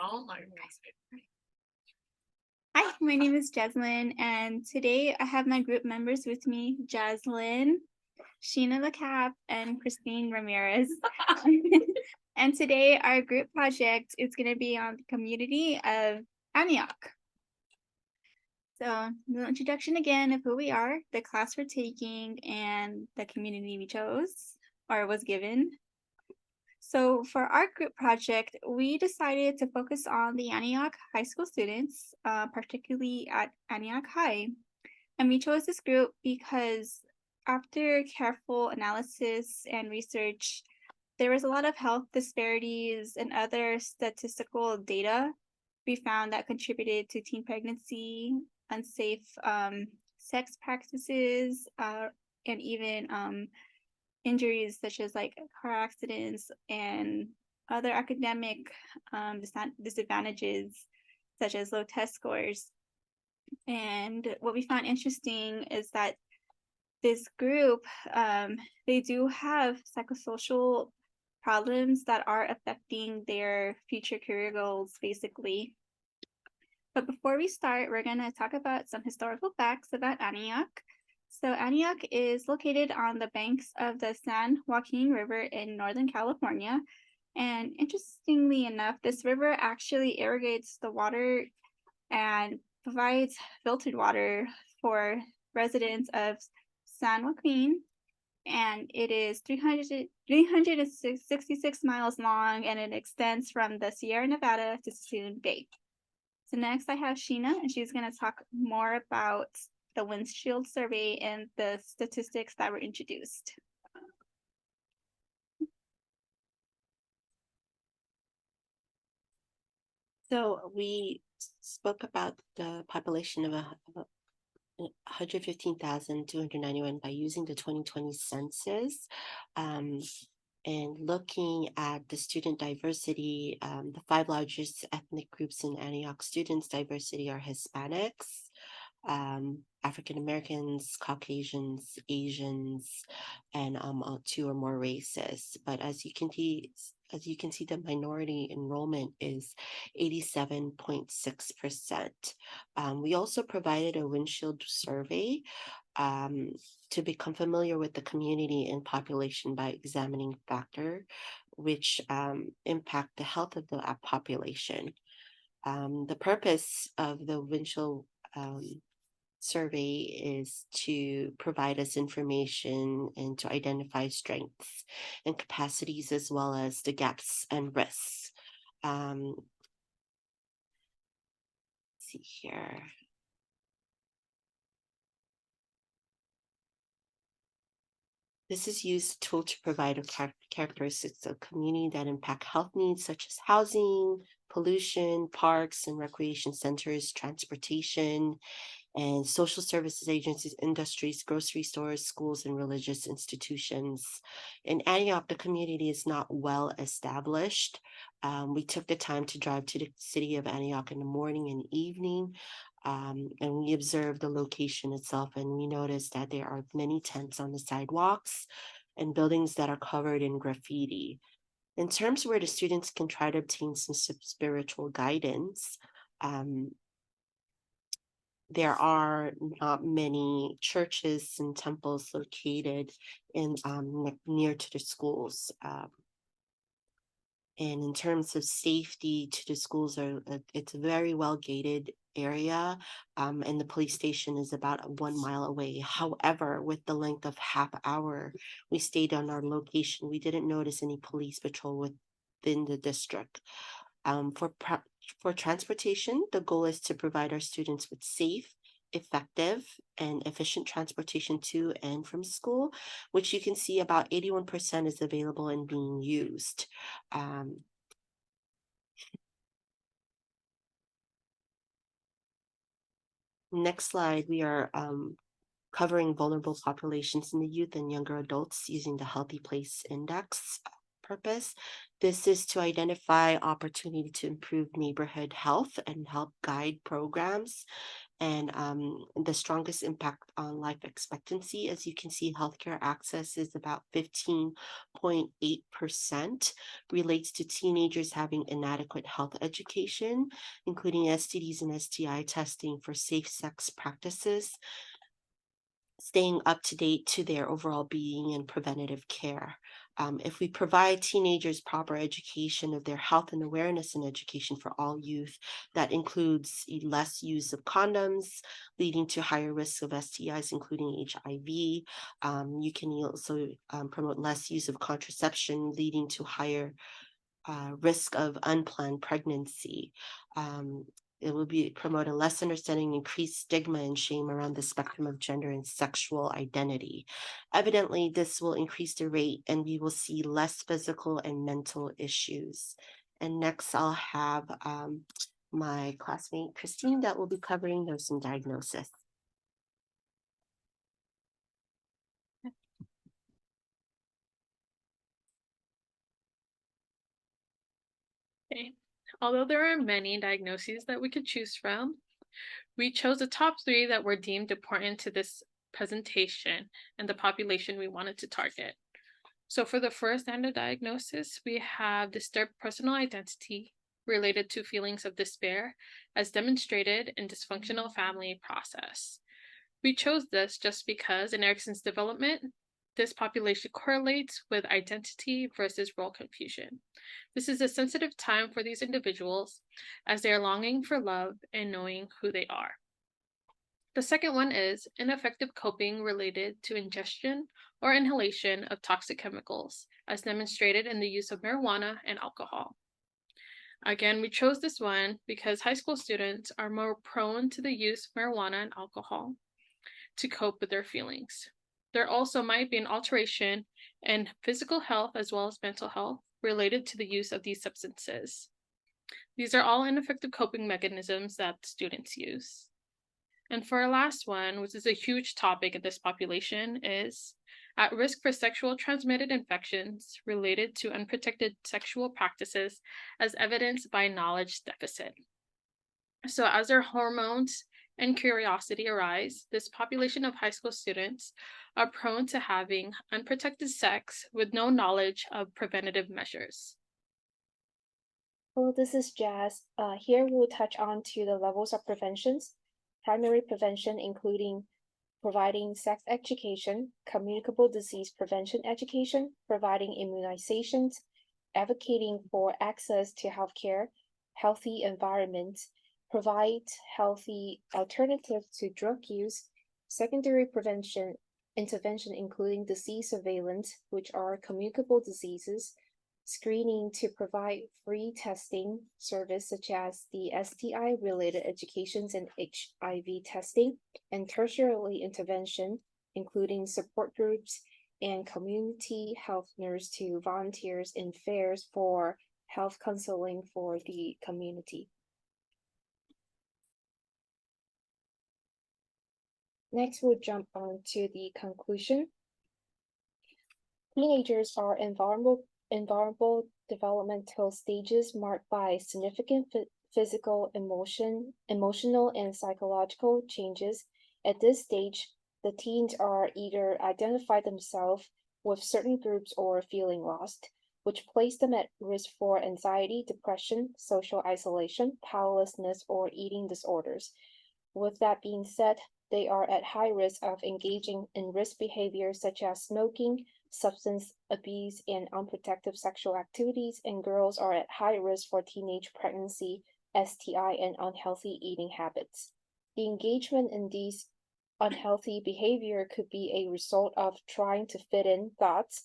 Hi, my name is Jaslyn, and today I have my group members with me, Jaslyn, Sheena the Cap, and Christine Ramirez. And today our group project is going to be on the community of Antioch. So, the introduction again of who we are, the class we're taking, and the community we chose or was given. So for our group project, we decided to focus on the Antioch High School students, particularly at Antioch High. And we chose this group because after careful analysis and research, there was a lot of health disparities and other statistical data we found that contributed to teen pregnancy, unsafe sex practices, and even injuries such as like car accidents and other academic disadvantages such as low test scores. And what we found interesting is that this group, they do have psychosocial problems that are affecting their future career goals, basically. But before we start, we're going to talk about some historical facts about Antioch. So Antioch is located on the banks of the San Joaquin River in Northern California. And interestingly enough, this river actually irrigates the water and provides filtered water for residents of San Joaquin. And it is 366 miles long, and it extends from the Sierra Nevada to Sassoon Bay. So next I have Sheena, and she's going to talk more about the windshield survey and the statistics that were introduced. So we spoke about the population of 115,291 by using the 2020 census. And looking at the student diversity, the 5 largest ethnic groups in Antioch students diversity are Hispanics, African Americans, Caucasians, Asians, and 2 or more races. But as you can see, the minority enrollment is 87.6%. We also provided a windshield survey to become familiar with the community and population by examining factors which impact the health of the population. The purpose of the windshield survey is to provide us information and to identify strengths and capacities as well as the gaps and risks. Let's see here. This is used tool to provide a characteristics of community that impact health needs such as housing, pollution, parks and recreation centers, transportation, and social services agencies, industries, grocery stores, schools, and religious institutions. In Antioch, the community is not well established. We took the time to drive to the city of Antioch in the morning and evening, and we observed the location itself, and we noticed that there are many tents on the sidewalks and buildings that are covered in graffiti. In terms where the students can try to obtain some spiritual guidance, there are not many churches and temples located in near to the schools. And in terms of safety to the schools, it's a very well gated area, and the police station is about 1 mile away. However, with the length of half hour we stayed on our location, we didn't notice any police patrol within the district. For transportation, the goal is to provide our students with safe, effective, and efficient transportation to and from school, which you can see about 81% is available and being used. Next slide, we are covering vulnerable populations in the youth and younger adults using the Healthy Place Index purpose. This is to identify opportunity to improve neighborhood health and help guide programs. And the strongest impact on life expectancy, as you can see, healthcare access is about 15.8%, relates to teenagers having inadequate health education, including STDs and STI testing for safe sex practices, staying up to date to their overall being and preventative care. If we provide teenagers proper education of their health and awareness and education for all youth, that includes less use of condoms, leading to higher risks of STIs, including HIV. You can also promote less use of contraception, leading to higher risk of unplanned pregnancy. It will be promote a less understanding, increased stigma and shame around the spectrum of gender and sexual identity. Evidently, this will increase the rate and we will see less physical and mental issues. And next I'll have my classmate Christine that will be covering nursing diagnosis. Okay. Although there are many diagnoses that we could choose from, we chose the top 3 that were deemed important to this presentation and the population we wanted to target. So for the first standard diagnosis, we have disturbed personal identity related to feelings of despair as demonstrated in dysfunctional family process. We chose this just because in Erikson's development, this population correlates with identity versus role confusion. This is a sensitive time for these individuals as they are longing for love and knowing who they are. The second one is ineffective coping related to ingestion or inhalation of toxic chemicals, as demonstrated in the use of marijuana and alcohol. Again, we chose this one because high school students are more prone to the use of marijuana and alcohol to cope with their feelings. There also might be an alteration in physical health as well as mental health related to the use of these substances. These are all ineffective coping mechanisms that students use. And for our last one, which is a huge topic in this population, is at risk for sexual transmitted infections related to unprotected sexual practices as evidenced by knowledge deficit. So as their hormones and curiosity arise, this population of high school students are prone to having unprotected sex with no knowledge of preventative measures. Hello, this is Jazz. Here we'll touch on to the levels of preventions. Primary prevention including providing sex education, communicable disease prevention education, providing immunizations, advocating for access to healthcare, healthy environments, provide healthy alternatives to drug use, secondary prevention intervention including disease surveillance, which are communicable diseases, screening to provide free testing service such as the STI related educations and HIV testing, and tertiary intervention including support groups and community health nurse to volunteers in fairs for health counseling for the community. Next, we'll jump on to the conclusion. Teenagers are invulnerable developmental stages marked by significant physical, emotional, and psychological changes. At this stage, the teens are either identify themselves with certain groups or feeling lost, which place them at risk for anxiety, depression, social isolation, powerlessness, or eating disorders. With that being said, they are at high risk of engaging in risk behaviors such as smoking, substance abuse, and unprotected sexual activities, and girls are at high risk for teenage pregnancy, STI, and unhealthy eating habits. The engagement in these unhealthy behavior could be a result of trying to fit in thoughts.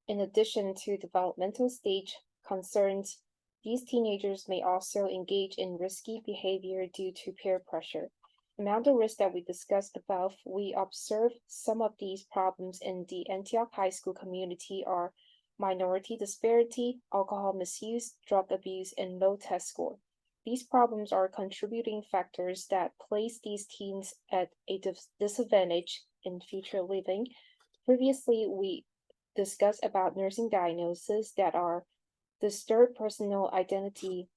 In addition to developmental stage concerns, these teenagers may also engage in risky behavior due to peer pressure. Among the risks that we discussed above, we observe some of these problems in the Antioch High School community are minority disparity, alcohol misuse, drug abuse, and low test score. These problems are contributing factors that place these teens at a disadvantage in future living. Previously, we discuss about nursing diagnoses that are disturbed personal identity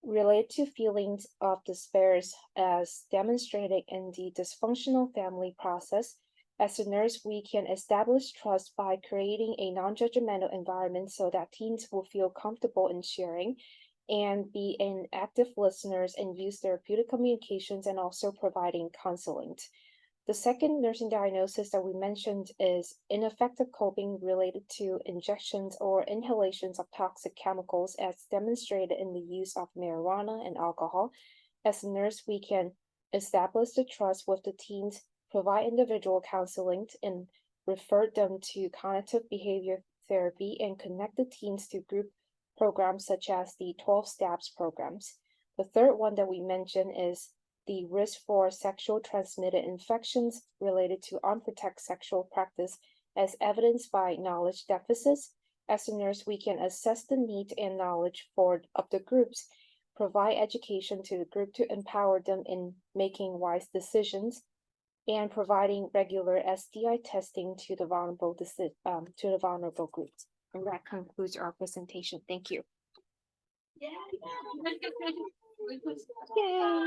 related to feelings of despair as demonstrated in the dysfunctional family process. As a nurse, we can establish trust by creating a non-judgmental environment so that teens will feel comfortable in sharing and be an active listeners and use therapeutic communications and also providing counseling. The second nursing diagnosis that we mentioned is ineffective coping related to injections or inhalations of toxic chemicals as demonstrated in the use of marijuana and alcohol. As a nurse, we can establish the trust with the teens, provide individual counseling, and refer them to cognitive behavior therapy and connect the teens to group programs such as the 12 Steps programs. The third one that we mentioned is the risk for sexual transmitted infections related to unprotected sexual practice as evidenced by knowledge deficits. As a nurse, we can assess the need and knowledge of the groups, provide education to the group to empower them in making wise decisions, and providing regular STI testing to the vulnerable groups. And that concludes our presentation. Thank you. Yeah. Yay!